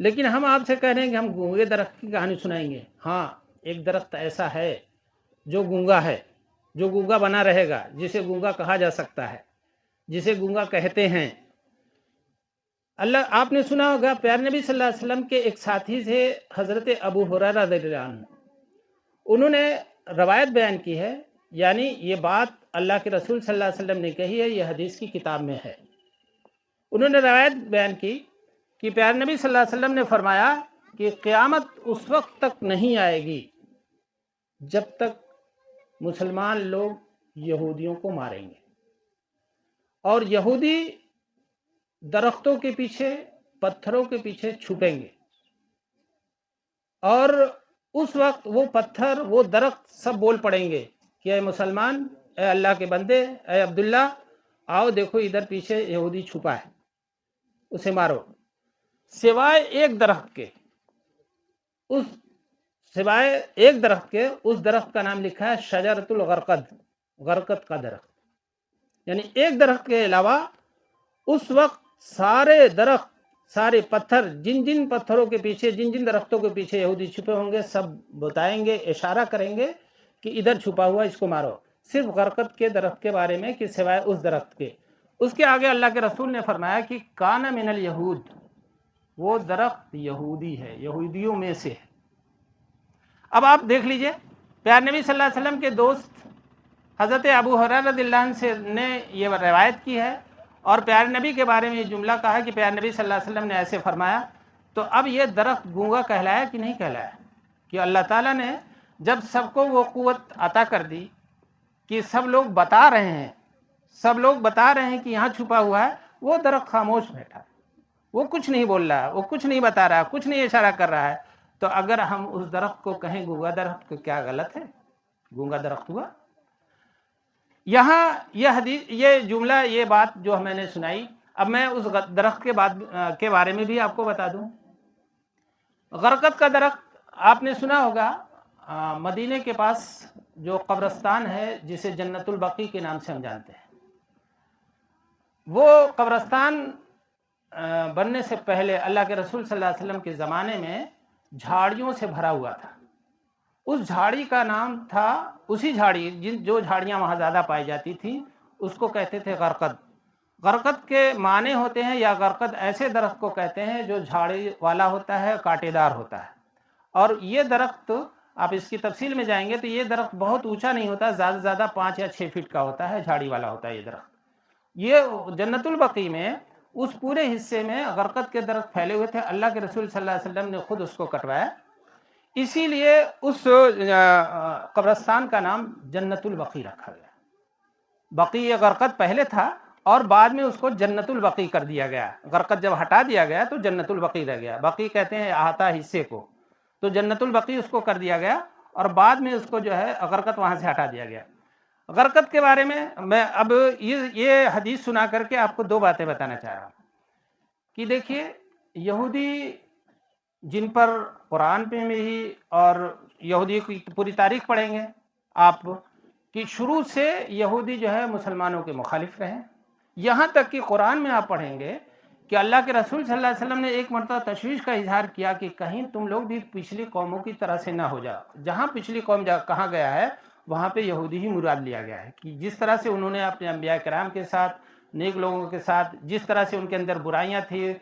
لیکن ہم آپ سے کہہ رہے ہیں کہ ہم گونگے درخت کی کہانی سنائیں گے. ہاں ایک درخت ایسا ہے جو گونگا ہے، جو گونگا بنا رہے گا، جسے گونگا کہا جا سکتا ہے، جسے گونگا کہتے ہیں. اللہ، آپ نے سنا ہوگا پیارے نبی صلی اللہ علیہ وسلم کے ایک ساتھی تھے حضرت ابو ہریرہ رضی اللہ عنہ. انہوں نے روایت بیان کی ہے، یعنی یہ بات اللہ کے رسول صلی اللہ علیہ وسلم نے کہی ہے، یہ حدیث کی کتاب میں ہے. انہوں نے روایت بیان کی کہ پیارے نبی صلی اللہ علیہ وسلم نے فرمایا کہ قیامت اس وقت تک نہیں آئے گی جب تک مسلمان لوگ یہودیوں کو ماریں گے، اور یہودی درختوں کے پیچھے، پتھروں کے پیچھے چھپیں گے، اور اس وقت وہ پتھر، وہ درخت سب بول پڑیں گے کہ اے مسلمان، اے اللہ کے بندے، اے عبداللہ، آؤ دیکھو ادھر پیچھے یہودی چھپا ہے، اسے مارو. سوائے ایک درخت کے، اس درخت کا نام لکھا ہے شجرۃ الغرقد، غرقد کا درخت. یعنی ایک درخت کے علاوہ اس وقت سارے درخت، سارے پتھر، جن پتھروں کے پیچھے، جن درختوں کے پیچھے یہودی چھپے ہوں گے، سب بتائیں گے، اشارہ کریں گے کہ ادھر چھپا ہوا، اس کو مارو. صرف غرقد کے درخت کے بارے میں کہ سوائے اس درخت کے. اس کے آگے اللہ کے رسول نے فرمایا کہ کان من الیہود، وہ درخت یہودی ہے، یہودیوں میں سے ہے. اب آپ دیکھ لیجئے، پیارے نبی صلی اللہ علیہ وسلم کے دوست حضرت ابو ہریرہ رضی اللہ عنہ سے نے یہ روایت کی ہے، اور پیارے نبی کے بارے میں یہ جملہ کہا ہے کہ پیارے نبی صلی اللہ علیہ وسلم نے ایسے فرمایا. تو اب یہ درخت گونگا کہلایا کہ نہیں کہلایا؟ کہ اللہ تعالیٰ نے جب سب کو وہ قوت عطا کر دی کہ سب لوگ بتا رہے ہیں کہ یہاں چھپا ہوا ہے، وہ درخت خاموش بیٹھا ہے، وہ کچھ نہیں بول رہا، وہ کچھ نہیں بتا رہا، کچھ نہیں اشارہ کر رہا ہے. تو اگر ہم اس درخت کو کہیں گونگا درخت، تو کیا غلط ہے؟ گونگا درخت ہوا. یہاں یہ حدیث، یہ جملہ، یہ بات جو میں نے سنائی، اب میں اس درخت کے بارے میں بھی آپ کو بتا دوں. غرقد کا درخت آپ نے سنا ہوگا، مدینے کے پاس جو قبرستان ہے جسے جنت البقیع کے نام سے ہم جانتے ہیں، وہ قبرستان بننے سے پہلے اللہ کے رسول صلی اللہ علیہ وسلم کے زمانے میں جھاڑیوں سے بھرا ہوا تھا. اس جھاڑی کا نام تھا، اسی جھاڑی، جو جھاڑیاں وہاں زیادہ پائی جاتی تھیں، اس کو کہتے تھے غرقد. غرقد کے معنی ہوتے ہیں، یا غرقد ایسے درخت کو کہتے ہیں جو جھاڑی والا ہوتا ہے، کانٹے دار ہوتا ہے. اور یہ درخت، آپ اس کی تفصیل میں جائیں گے تو یہ درخت بہت اونچا نہیں ہوتا، زیادہ سے زیادہ 5 یا 6 فٹ کا ہوتا ہے، جھاڑی والا ہوتا ہے یہ درخت. یہ جنت البقیع میں اس پورے حصے میں غرقد کے درخت پھیلے ہوئے تھے. اللہ کے رسول صلی اللہ علیہ وسلم نے خود اس کو کٹوایا، اسی لیے اس قبرستان کا نام جنت البقیع رکھا گیا. بقیع غرقد پہلے تھا، اور بعد میں اس کو جنت البقیع کر دیا گیا. غرقد جب ہٹا دیا گیا تو جنت البقیع رہ گیا. بقیع کہتے ہیں احاطہ حصے کو، تو جنت البقیع اس کو کر دیا گیا، اور بعد میں اس کو جو ہے غرقد وہاں سے ہٹا دیا گیا. غرقد کے بارے میں اب یہ حدیث سنا کر کے آپ کو 2 باتیں بتانا چاہ رہا ہوں. کہ دیکھیے، یہودی جن پر قرآن پہ میں ہی، اور یہودی کی پوری تاریخ پڑھیں گے آپ، کہ شروع سے یہودی جو ہے مسلمانوں کے مخالف رہے، یہاں تک کہ قرآن میں آپ پڑھیں گے کہ اللہ کے رسول صلی اللہ علیہ وسلم نے ایک مرتبہ تشویش کا اظہار کیا کہ کہیں تم لوگ بھی پچھلی قوموں کی طرح سے نہ ہو جاؤ. جہاں پچھلی قوم کہاں گیا ہے، وہاں پہ یہودی ہی مراد لیا گیا ہے. کہ جس طرح سے انہوں نے اپنے انبیاء کرام کے ساتھ، نیک لوگوں کے ساتھ، جس طرح سے ان کے اندر برائیاں تھیں،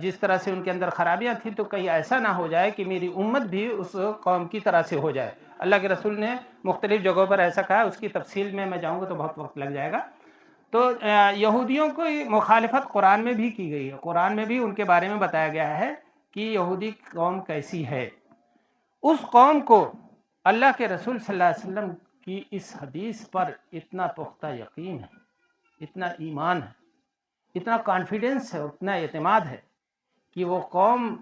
جس طرح سے ان کے اندر خرابیاں تھیں، تو کہیں ایسا نہ ہو جائے کہ میری امت بھی اس قوم کی طرح سے ہو جائے. اللہ کے رسول نے مختلف جگہوں پر ایسا کہا، اس کی تفصیل میں جاؤں گا تو بہت وقت لگ جائے گا. تو یہودیوں کو مخالفت قرآن میں بھی کی گئی ہے، قرآن میں بھی ان کے بارے میں بتایا گیا ہے کہ یہودی قوم کیسی ہے. اس قوم کو اللہ کے رسول صلی اللہ علیہ وسلم کی اس حدیث پر اتنا پختہ یقین ہے، اتنا ایمان ہے، اتنا کانفیڈنس ہے، اتنا اعتماد ہے کہ وہ قوم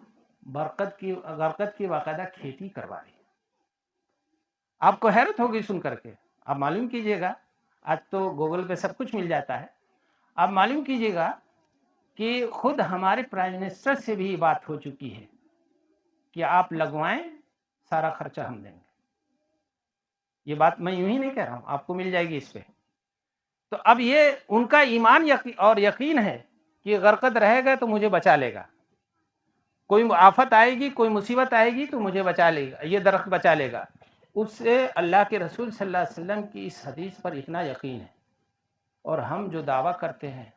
غرقد کی باقاعدہ کھیتی کروا رہی ہے. آپ کو حیرت ہوگی سن کر کے. آپ معلوم کیجئے گا، آج تو گوگل پہ سب کچھ مل جاتا ہے، آپ معلوم کیجئے گا کہ خود ہمارے پرائم منسٹر سے بھی بات ہو چکی ہے کہ آپ لگوائیں، سارا خرچہ ہم دیں گے. یہ بات میں یوں ہی نہیں کہہ رہا ہوں، آپ کو مل جائے گی اس پہ. تو اب یہ ان کا ایمان اور یقین ہے کہ غرقد رہے گا تو مجھے بچا لے گا. کوئی آفت آئے گی، کوئی مصیبت آئے گی تو مجھے بچا لے گا، یہ درخت بچا لے گا۔ اس سے اللہ کے رسول صلی اللہ علیہ وسلم کی اس حدیث پر اتنا یقین ہے، اور ہم جو دعویٰ کرتے ہیں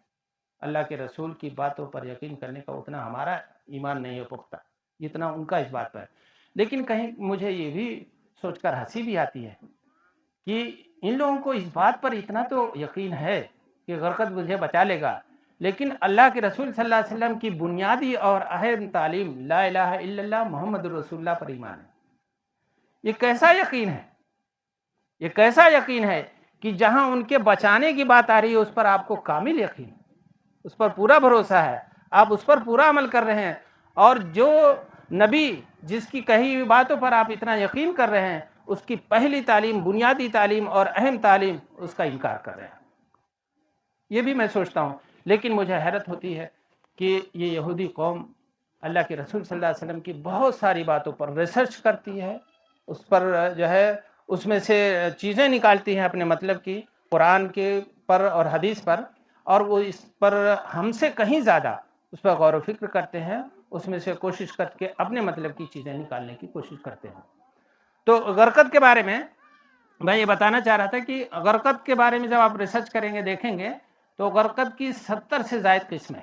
اللہ کے رسول کی باتوں پر یقین کرنے کا، اتنا ہمارا ایمان نہیں ہے پختہ جتنا ان کا اس بات پر ہے۔ لیکن کہیں مجھے یہ بھی سوچ کر ہنسی بھی آتی ہے کہ ان لوگوں کو اس بات پر اتنا تو یقین ہے کہ غرقت مجھے بچا لے گا، لیکن اللہ کے رسول صلی اللہ علیہ وسلم کی بنیادی اور اہم تعلیم لا الہ الا اللہ محمد رسول اللہ پر ایمان ہے۔ یہ کیسا یقین ہے، یہ کیسا یقین ہے کہ جہاں ان کے بچانے کی بات آ رہی ہے اس پر آپ کو کامل یقین، اس پر پورا بھروسہ ہے، آپ اس پر پورا عمل کر رہے ہیں، اور جو نبی جس کی کہی ہوئی باتوں پر آپ اتنا یقین کر رہے ہیں، اس کی پہلی تعلیم، بنیادی تعلیم اور اہم تعلیم، اس کا انکار کر رہے ہیں۔ یہ بھی میں سوچتا ہوں، لیکن مجھے حیرت ہوتی ہے کہ یہ یہودی قوم اللہ کے رسول صلی اللہ علیہ وسلم کی بہت ساری باتوں پر ریسرچ کرتی ہے، اس پر جو ہے اس میں سے چیزیں نکالتی ہیں اپنے مطلب کی، قرآن کے پر اور حدیث پر، اور وہ اس پر ہم سے کہیں زیادہ اس پر غور و فکر کرتے ہیں، اس میں سے کوشش کر کے اپنے مطلب کی چیزیں نکالنے کی کوشش کرتے ہیں۔ تو غرقت کے بارے میں میں یہ بتانا چاہ رہا تھا کہ غرقت کے بارے میں جب آپ ریسرچ کریں گے، دیکھیں گے تو غرقت کی 70 سے زائد قسمیں،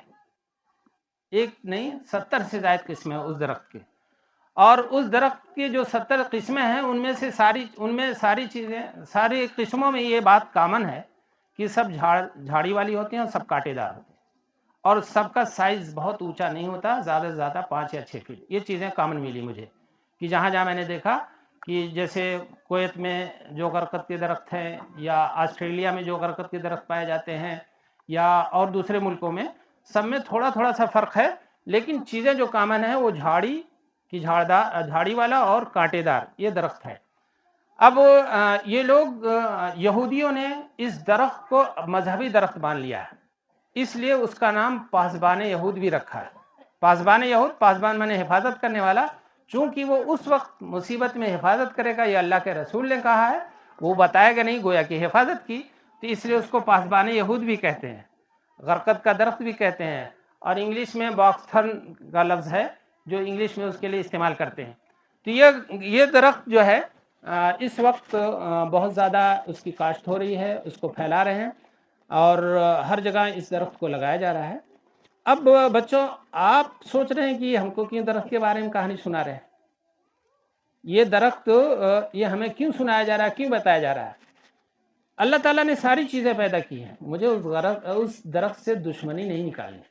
ایک نہیں 70 سے زائد قسمیں اس درخت کے، اور اس درخت کی جو 70 قسمیں ہیں ان میں ساری چیزیں، ساری قسموں میں یہ بات کامن ہے کہ سب جھاڑی والی ہوتی ہیں اور سب کانٹے دار ہوتے ہیں، اور سب کا سائز بہت اونچا نہیں ہوتا، زیادہ سے زیادہ 5 یا 6 فٹ۔ یہ چیزیں کامن ملی مجھے کہ جہاں جہاں میں نے دیکھا کہ جیسے کویت میں جو غرقت کے درخت ہیں، یا آسٹریلیا میں جو غرقت کے درخت پائے جاتے ہیں، یا اور دوسرے ملکوں میں، سب میں تھوڑا تھوڑا سا فرق ہے، لیکن چیزیں جو کامن ہیں وہ جھاڑی والا اور کانٹے دار یہ درخت ہے۔ اب یہ لوگ یہودیوں نے اس درخت کو مذہبی درخت مان لیا ہے، اس لیے اس کا نام پاسبان یہود بھی رکھا ہے۔ پاسبان یہود، پاسبان مانے حفاظت کرنے والا، چونکہ وہ اس وقت مصیبت میں حفاظت کرے گا، یہ اللہ کے رسول نے کہا ہے، وہ بتائے گا نہیں، گویا کہ حفاظت کی، تو اس لیے اس کو پاسبان یہود بھی کہتے ہیں، غرقت کا درخت بھی کہتے ہیں، اور انگلش میں باکس تھرن کا لفظ ہے جو انگلش میں اس کے لیے استعمال کرتے ہیں۔ تو یہ درخت جو ہے اس وقت بہت زیادہ اس کی کاشت ہو رہی ہے، اس کو پھیلا رہے ہیں، اور ہر جگہ اس درخت کو لگایا جا رہا ہے۔ اب بچوں، آپ سوچ رہے ہیں کہ ہم کو کیوں درخت کے بارے میں کہانی سنا رہے ہیں؟ یہ درخت یہ ہمیں کیوں سنایا جا رہا ہے، کیوں بتایا جا رہا ہے؟ اللہ تعالیٰ نے ساری چیزیں پیدا کی ہیں، مجھے اس درخت سے دشمنی نہیں نکالنی۔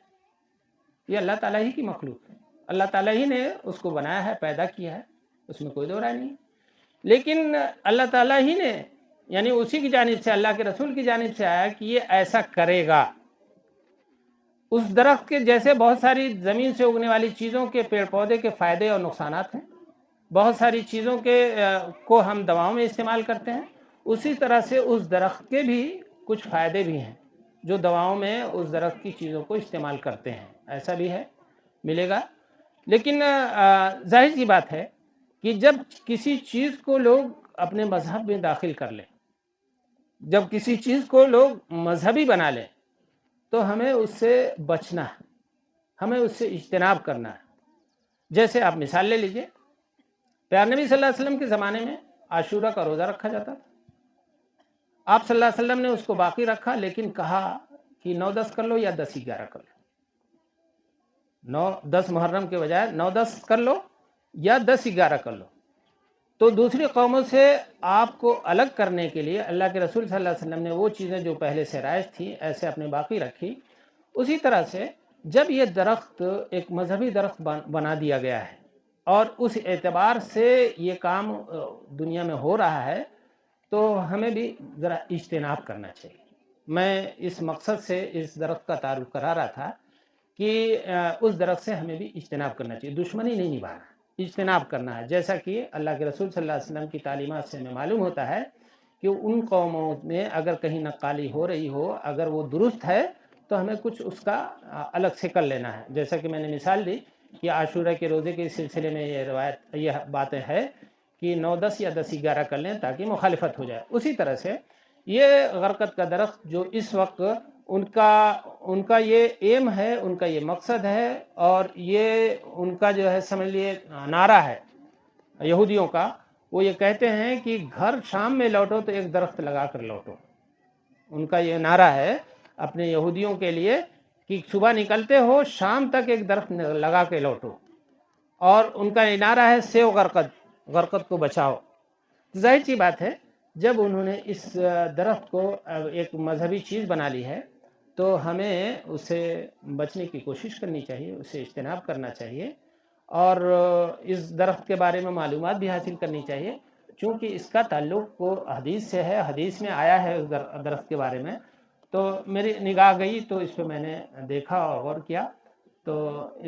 یہ اللہ تعالیٰ ہی کی مخلوق ہے، اللہ تعالیٰ ہی نے اس کو بنایا ہے، پیدا کیا ہے، اس میں کوئی دو رائے نہیں۔ لیکن اللہ تعالیٰ ہی نے، یعنی اسی کی جانب سے، اللہ کے رسول کی جانب سے آیا کہ یہ ایسا کرے گا۔ اس درخت کے جیسے بہت ساری زمین سے اگنے والی چیزوں کے، پیڑ پودے کے فائدے اور نقصانات ہیں، بہت ساری چیزوں کے کو ہم دواؤں میں استعمال کرتے ہیں، اسی طرح سے اس درخت کے بھی کچھ فائدے بھی ہیں جو دواؤں میں اس درخت کی چیزوں کو استعمال کرتے ہیں، ایسا بھی ہے، ملے گا۔ لیکن ظاہر سی بات ہے کہ جب کسی چیز کو لوگ اپنے مذہب میں داخل کر لیں، جب کسی چیز کو لوگ مذہبی بنا لیں، تو ہمیں اس سے بچنا ہے، ہمیں اس سے اجتناب کرنا ہے۔ جیسے آپ مثال لے لیجئے، پیارے نبی صلی اللہ علیہ وسلم کے زمانے میں عاشورہ کا روزہ رکھا جاتا تھا، آپ صلی اللہ علیہ وسلم نے اس کو باقی رکھا، لیکن کہا کہ 9-10 کر لو یا 10-11 کر لو، 9-10 محرم کے بجائے 9-10 کر لو یا 10-11 کر لو۔ تو دوسری قوموں سے آپ کو الگ کرنے کے لیے اللہ کے رسول صلی اللہ علیہ وسلم نے وہ چیزیں جو پہلے سے رائج تھی ایسے اپنے باقی رکھی۔ اسی طرح سے جب یہ درخت ایک مذہبی درخت بنا دیا گیا ہے، اور اس اعتبار سے یہ کام دنیا میں ہو رہا ہے، تو ہمیں بھی ذرا اجتناب کرنا چاہیے۔ میں اس مقصد سے اس درخت کا تعارف کرا رہا تھا کہ اس درخت سے ہمیں بھی اجتناب کرنا چاہیے، دشمنی نہیں نبھانا، اجتناب کرنا ہے۔ جیسا کہ اللہ کے رسول صلی اللہ علیہ وسلم کی تعلیمات سے ہمیں معلوم ہوتا ہے کہ ان قوموں میں اگر کہیں نقالی ہو رہی ہو، اگر وہ درست ہے، تو ہمیں کچھ اس کا الگ سے کر لینا ہے۔ جیسا کہ میں نے مثال دی کہ عاشورہ کے روزے کے سلسلے میں یہ باتیں ہے کہ 9-10 یا 10-11 کر لیں تاکہ مخالفت ہو جائے۔ اسی طرح سے یہ غرقت کا درخت جو اس وقت ان کا یہ ایم ہے، ان کا یہ مقصد ہے، اور یہ ان کا جو ہے سمجھ لیے نعرہ ہے یہودیوں کا. وہ یہ کہتے ہیں کہ گھر شام میں لوٹو تو ایک درخت لگا کر لوٹو. ان کا یہ نعرہ ہے اپنے یہودیوں کے لیے کہ صبح نکلتے ہو شام تک ایک درخت لگا کے لوٹو. اور ان کا یہ نعرہ ہے سیو غرقد، غرقد کو بچاؤ. ظاہر سی بات ہے جب انہوں نے اس درخت کو ایک مذہبی چیز بنا لی ہے تو ہمیں اسے بچنے کی کوشش کرنی چاہیے، اسے اجتناب کرنا چاہیے، اور اس درخت کے بارے میں معلومات بھی حاصل کرنی چاہیے، چونکہ اس کا تعلق حدیث سے ہے، حدیث میں آیا ہے اس درخت کے بارے میں. تو میری نگاہ گئی تو اس پہ میں نے دیکھا اور غور کیا، تو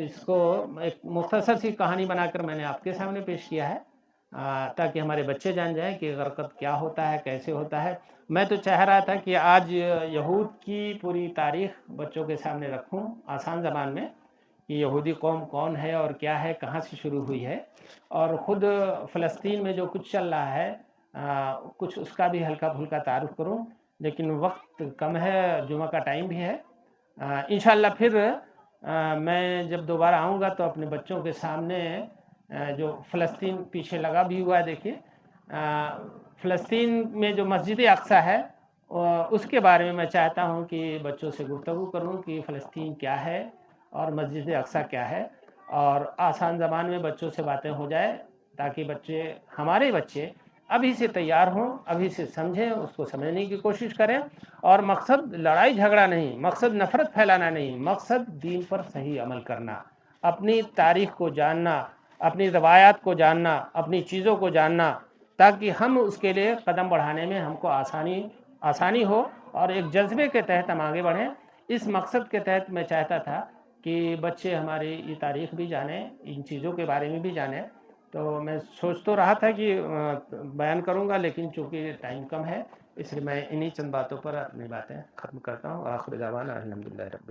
اس کو ایک مختصر سی کہانی بنا کر میں نے آپ کے سامنے پیش کیا ہے، تاکہ ہمارے بچے جان جائیں کہ غرقد کیا ہوتا ہے، کیسے ہوتا ہے. میں تو چاہ رہا تھا کہ آج یہود کی پوری تاریخ بچوں کے سامنے رکھوں آسان زبان میں، کہ یہودی قوم کون ہے اور کیا ہے، کہاں سے شروع ہوئی ہے، اور خود فلسطین میں جو کچھ چل رہا ہے کچھ اس کا بھی ہلکا پھلکا تعارف کروں. لیکن وقت کم ہے، جمعہ کا ٹائم بھی ہے. انشاءاللہ پھر میں جب دوبارہ آؤں گا تو اپنے بچوں کے سامنے جو فلسطین پیچھے لگا بھی ہوا ہے دیکھیے، فلسطین میں جو مسجد اقصی ہے اس کے بارے میں چاہتا ہوں کہ بچوں سے گفتگو کروں کہ فلسطین کیا ہے اور مسجد اقصی کیا ہے، اور آسان زبان میں بچوں سے باتیں ہو جائے، تاکہ بچے، ہمارے بچے ابھی سے تیار ہوں، ابھی سے سمجھیں، اس کو سمجھنے کی کوشش کریں. اور مقصد لڑائی جھگڑا نہیں، مقصد نفرت پھیلانا نہیں، مقصد دین پر صحیح عمل کرنا، اپنی تاریخ کو جاننا، اپنی روایات کو جاننا، اپنی چیزوں کو جاننا، تاکہ ہم اس کے لیے قدم بڑھانے میں ہم کو آسانی ہو، اور ایک جذبے کے تحت ہم آگے بڑھیں. اس مقصد کے تحت میں چاہتا تھا کہ بچے ہماری یہ تاریخ بھی جانیں، ان چیزوں کے بارے میں بھی جانیں. تو میں سوچ تو رہا تھا کہ بیان کروں گا، لیکن چونکہ ٹائم کم ہے اس لیے میں انہی چند باتوں پر اپنی باتیں ختم کرتا ہوں. آخر دعوانا الحمدللہ رب